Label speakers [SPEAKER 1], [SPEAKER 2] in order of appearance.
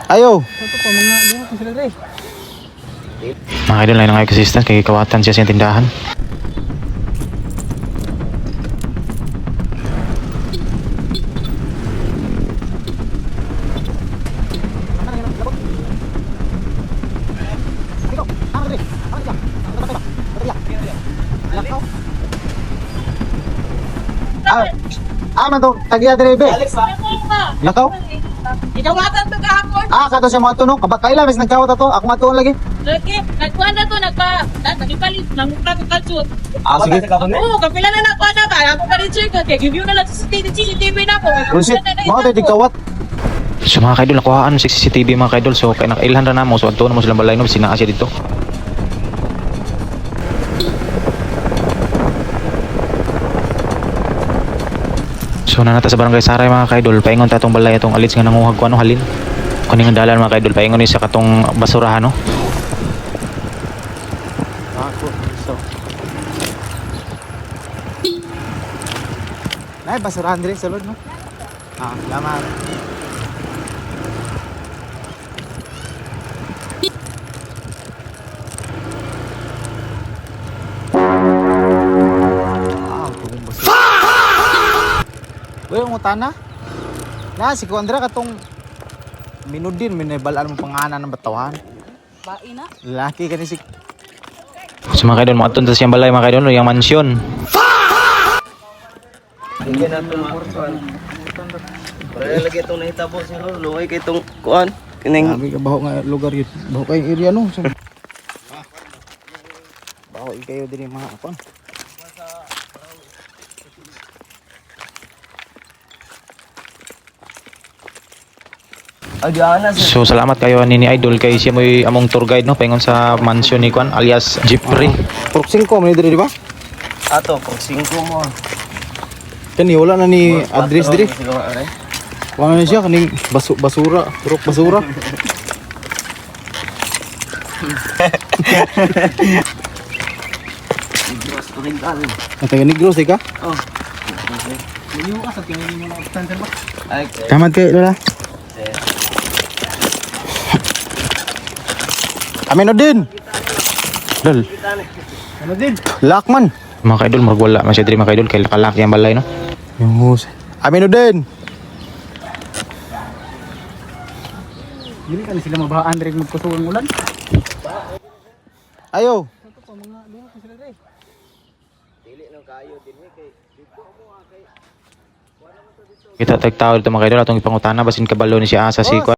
[SPEAKER 1] Ayo.
[SPEAKER 2] Ito po mga duha ko sila dre.
[SPEAKER 3] Mga idol, lain ng assistant kay kawatan siya sa tindahan.
[SPEAKER 1] Man to, tagiya dire be. Lakaw?
[SPEAKER 4] Ikawatan to kahapon.
[SPEAKER 1] Kato siya mga tunong, kabakailan mas nagkawat ato, ako matuon lagi.
[SPEAKER 4] Lagi, nagkuhan na to, nagipalit, nangukla ko kalsut.
[SPEAKER 1] Sige.
[SPEAKER 4] Oo, kapila na nakuha na ka. Ako pa rin check, kaya give you na lang sa CCTV na ako.
[SPEAKER 1] Rusit, mga tayo digkawat.
[SPEAKER 3] So mga kaidol, nakuhaan sa CCTV mga kaidol. So kaya nakailhan na mo. So adto na mo silang balay no, sinaa siya dito. So nanata sa barangay Saray mga kaidol, paingon ta tong balay atong alits nga nanguhag ko ano halin. Kuning ang dalan mga kaidol, paingon ni sa katong basurahan no.
[SPEAKER 1] Nay, basurahan dire sa loob no. Salamat. Uy, ang utana. Si Kuandra katong minudin, minabalaan mo panganan ng batawan.
[SPEAKER 4] Baina.
[SPEAKER 1] Lalaki ka ni si...
[SPEAKER 3] So mga kaidol, maadton ta siyang balay mga kaidol, yung mansyon.
[SPEAKER 2] Hindi na ito makursuan. Para lagi itong nahitabo siguro. Luway kay itong kuan. Kining...
[SPEAKER 1] Sabi ka, baho nga lugar yun. Baho kayong area no. So, baho kayo din yung mga akon.
[SPEAKER 3] So salamat kayo ni Idol kay siya mo'y among tour guide no, paingon sa mansyon ni Kwan alias Jeffrey.
[SPEAKER 1] Proxing ko, may dire di ba?
[SPEAKER 2] Ato, pag 5 mo.
[SPEAKER 1] Kani wala na ni address dire. Wala na siya kaning basura, turok basura.
[SPEAKER 2] Negros, turingal.
[SPEAKER 1] Ang taga Negros ka?
[SPEAKER 2] Oh.
[SPEAKER 1] Niyo ka sa tingin mo na obstacle ba?
[SPEAKER 2] Ay,
[SPEAKER 1] Kamad kay lola. Amin din. Dal. Ano din? Lakman.
[SPEAKER 3] Mga kaidol, magwala man siya diri mga kaidol kay lakalaki ang balay no.
[SPEAKER 1] Yung hus. Amin din.
[SPEAKER 2] Dili kan sila mabahaan direk magkusugang ulan.
[SPEAKER 1] Ayo.
[SPEAKER 2] Ito po mga duha ko sila dre. Dili nang kayo dinhi kay dito mo kay
[SPEAKER 3] Kita tagtawag dito mga kaidol atong ipangutana basin kabalo ni si Asa si Kwan.